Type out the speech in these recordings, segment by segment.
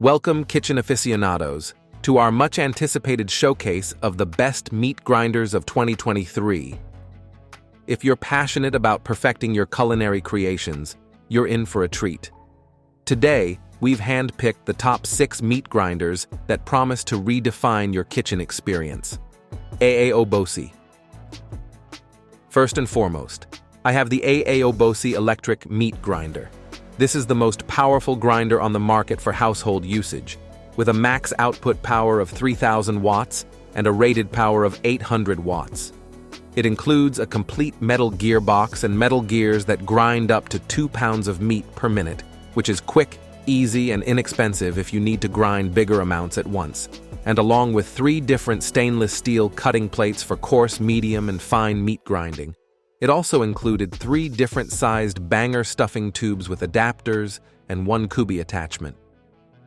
Welcome, kitchen aficionados, to our much-anticipated showcase of the best meat grinders of 2023. If you're passionate about perfecting your culinary creations, you're in for a treat. Today, we've handpicked the top 6 meat grinders that promise to redefine your kitchen experience. AAOBOSI. First and foremost, I have the AAOBOSI Electric Meat Grinder. This is the most powerful grinder on the market for household usage, with a max output power of 3,000 watts and a rated power of 800 watts. It includes a complete metal gearbox and metal gears that grind up to 2 pounds of meat per minute, which is quick, easy, and inexpensive if you need to grind bigger amounts at once, and along with 3 different stainless steel cutting plates for coarse, medium, and fine meat grinding. It also included 3 different-sized banger stuffing tubes with adapters and 1 kubi attachment.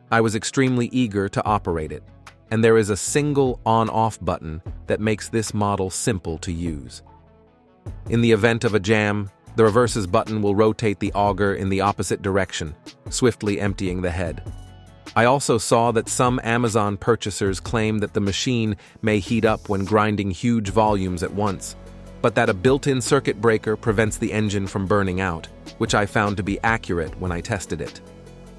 I was extremely eager to operate it, and there is a single on-off button that makes this model simple to use. In the event of a jam, the reverses button will rotate the auger in the opposite direction, swiftly emptying the head. I also saw that some Amazon purchasers claim that the machine may heat up when grinding huge volumes at once, but that a built-in circuit breaker prevents the engine from burning out, which I found to be accurate when I tested it.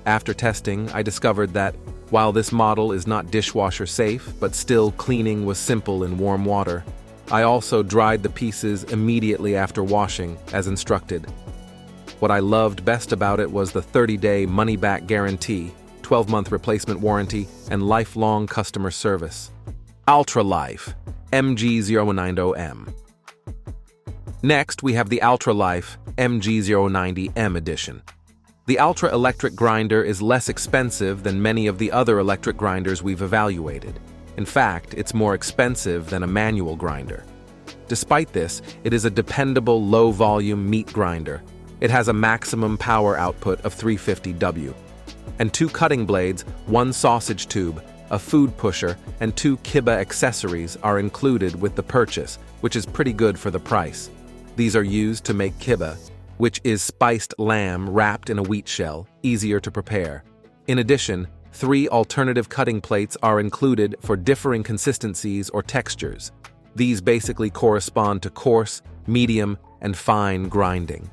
After testing, I discovered that, while this model is not dishwasher safe, but still cleaning was simple in warm water, I also dried the pieces immediately after washing, as instructed. What I loved best about it was the 30-day money-back guarantee, 12-month replacement warranty, and lifelong customer service. ALTRA LIFE MG090-M. Next, we have the ALTRA LIFE MG090-M edition. The Ultra Electric Grinder is less expensive than many of the other electric grinders we've evaluated. In fact, it's more expensive than a manual grinder. Despite this, it is a dependable low-volume meat grinder. It has a maximum power output of 350 W. And 2 cutting blades, 1 sausage tube, a food pusher, and 2 kiba accessories are included with the purchase, which is pretty good for the price. These are used to make kiba, which is spiced lamb wrapped in a wheat shell, easier to prepare. In addition, 3 alternative cutting plates are included for differing consistencies or textures. These basically correspond to coarse, medium, and fine grinding.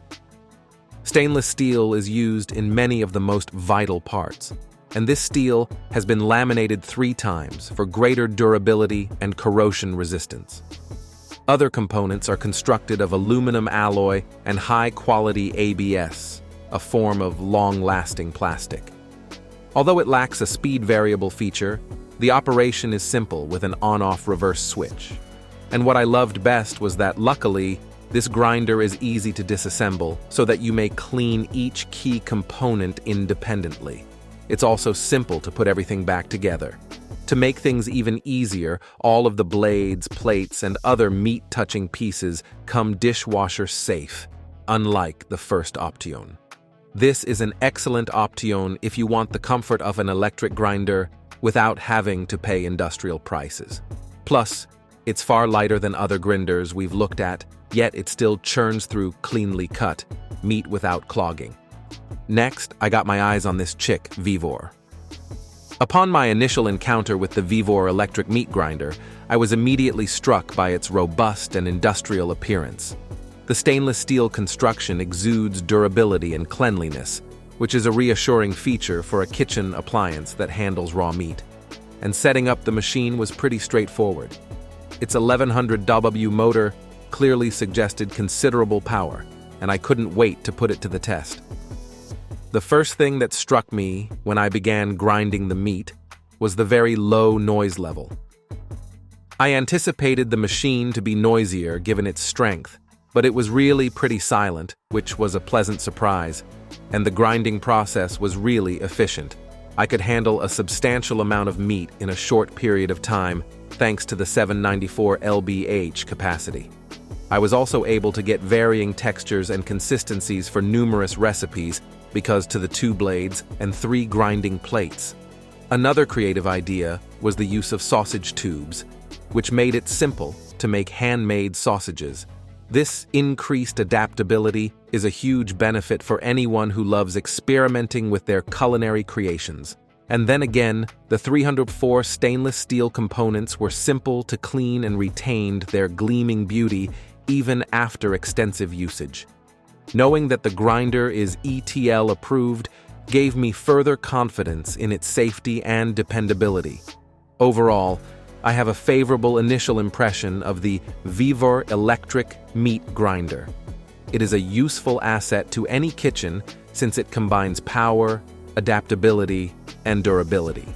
Stainless steel is used in many of the most vital parts, and this steel has been laminated 3 times for greater durability and corrosion resistance. Other components are constructed of aluminum alloy and high-quality ABS, a form of long-lasting plastic. Although it lacks a speed variable feature, the operation is simple with an on-off reverse switch. And what I loved best was that, luckily, this grinder is easy to disassemble so that you may clean each key component independently. It's also simple to put everything back together. To make things even easier, all of the blades, plates, and other meat-touching pieces come dishwasher safe, unlike the first option. This is an excellent option if you want the comfort of an electric grinder without having to pay industrial prices. Plus, it's far lighter than other grinders we've looked at, yet it still churns through cleanly cut meat without clogging. Next, I got my eyes on this chick, VEVOR. Upon my initial encounter with the VEVOR electric meat grinder, I was immediately struck by its robust and industrial appearance. The stainless steel construction exudes durability and cleanliness, which is a reassuring feature for a kitchen appliance that handles raw meat. And setting up the machine was pretty straightforward. Its 1100 W motor clearly suggested considerable power, and I couldn't wait to put it to the test. The first thing that struck me when I began grinding the meat was the very low noise level. I anticipated the machine to be noisier given its strength, but it was really pretty silent, which was a pleasant surprise, and the grinding process was really efficient. I could handle a substantial amount of meat in a short period of time thanks to the 794 lbh capacity. I was also able to get varying textures and consistencies for numerous recipes because to the 2 blades and 3 grinding plates. Another creative idea was the use of sausage tubes, which made it simple to make handmade sausages. This increased adaptability is a huge benefit for anyone who loves experimenting with their culinary creations. And then again, the 304 stainless steel components were simple to clean and retained their gleaming beauty even after extensive usage. Knowing that the grinder is ETL approved gave me further confidence in its safety and dependability. Overall, I have a favorable initial impression of the VEVOR Electric Meat Grinder. It is a useful asset to any kitchen since it combines power, adaptability, and durability.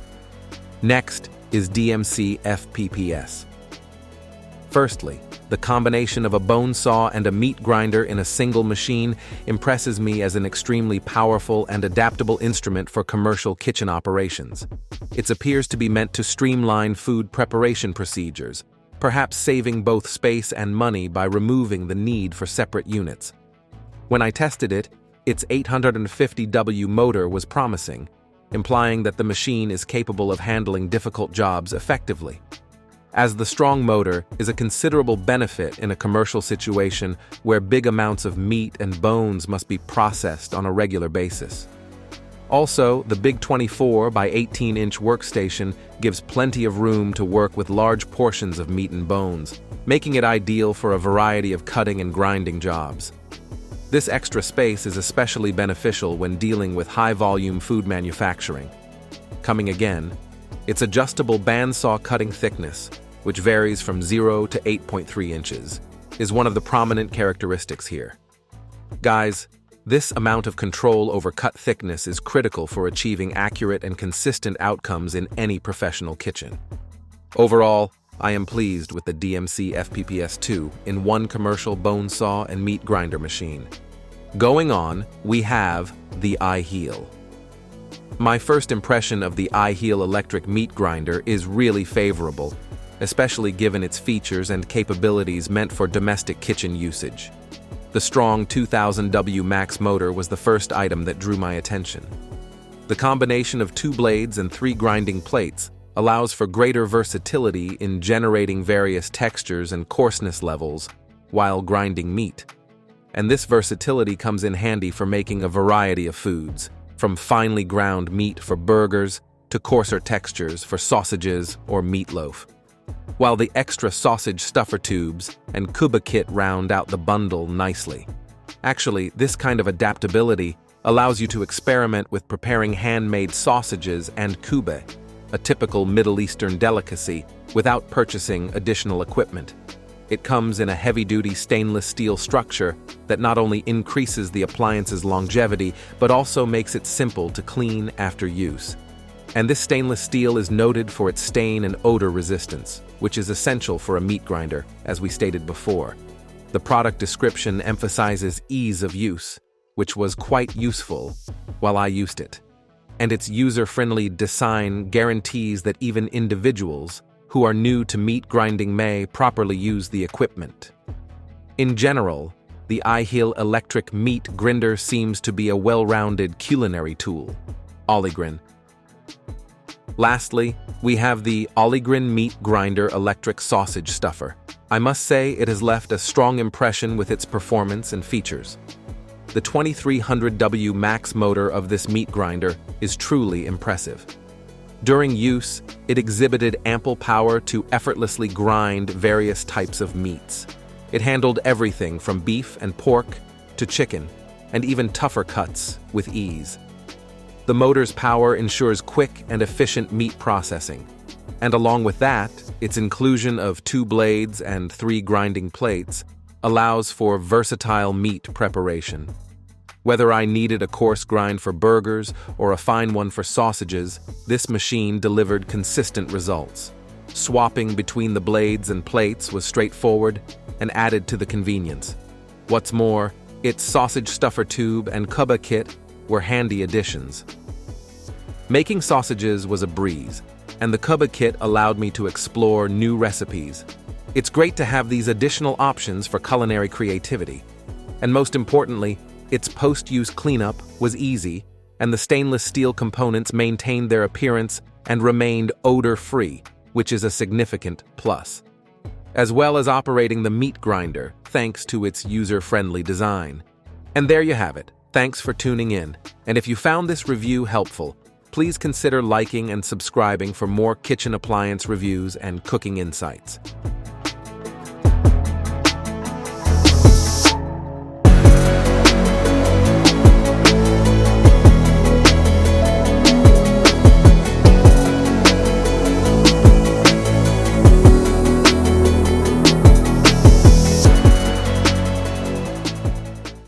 Next is DMC-FPPS. Firstly, the combination of a bone saw and a meat grinder in a single machine impresses me as an extremely powerful and adaptable instrument for commercial kitchen operations. It appears to be meant to streamline food preparation procedures, perhaps saving both space and money by removing the need for separate units. When I tested it, its 850W motor was promising, implying that the machine is capable of handling difficult jobs effectively. As the strong motor is a considerable benefit in a commercial situation where big amounts of meat and bones must be processed on a regular basis. Also, the big 24 by 18-inch workstation gives plenty of room to work with large portions of meat and bones, making it ideal for a variety of cutting and grinding jobs. This extra space is especially beneficial when dealing with high-volume food manufacturing. Coming again, its adjustable bandsaw cutting thickness, which varies from 0 to 8.3 inches, is one of the prominent characteristics here. Guys, this amount of control over cut thickness is critical for achieving accurate and consistent outcomes in any professional kitchen. Overall, I am pleased with the DMC-FPPS 2 in one commercial bone saw and meat grinder machine. Going on, we have the Aiheal. My first impression of the Aiheal electric meat grinder is really favorable, especially given its features and capabilities meant for domestic kitchen usage. The strong 2000W max motor was the first item that drew my attention. The combination of 2 blades and 3 grinding plates allows for greater versatility in generating various textures and coarseness levels while grinding meat. And this versatility comes in handy for making a variety of foods, from finely ground meat for burgers to coarser textures for sausages or meatloaf. While the extra sausage stuffer tubes and Cuba kit round out the bundle nicely. Actually, this kind of adaptability allows you to experiment with preparing handmade sausages and Cuba, a typical Middle Eastern delicacy, without purchasing additional equipment. It comes in a heavy-duty stainless steel structure that not only increases the appliance's longevity, but also makes it simple to clean after use. And this stainless steel is noted for its stain and odor resistance, which is essential for a meat grinder, as we stated before. The product description emphasizes ease of use, which was quite useful while I used it. And its user-friendly design guarantees that even individuals who are new to meat grinding may properly use the equipment. In general, the Aiheal electric meat grinder seems to be a well-rounded culinary tool. Ollygrin. Lastly, we have the Ollygrin Meat Grinder Electric Sausage Stuffer. I must say it has left a strong impression with its performance and features. The 2300W max motor of this meat grinder is truly impressive. During use, it exhibited ample power to effortlessly grind various types of meats. It handled everything from beef and pork to chicken, and even tougher cuts with ease. The motor's power ensures quick and efficient meat processing, and along with that, its inclusion of 2 blades and 3 grinding plates allows for versatile meat preparation. Whether I needed a coarse grind for burgers or a fine one for sausages, this machine delivered consistent results. Swapping between the blades and plates was straightforward and added to the convenience. What's more, its sausage stuffer tube and Cuba kit were handy additions. Making sausages was a breeze, and the Cuba kit allowed me to explore new recipes. It's great to have these additional options for culinary creativity. And most importantly, its post-use cleanup was easy, and the stainless steel components maintained their appearance and remained odor-free, which is a significant plus. As well as operating the meat grinder, thanks to its user-friendly design. And there you have it. Thanks for tuning in. And if you found this review helpful, please consider liking and subscribing for more kitchen appliance reviews and cooking insights.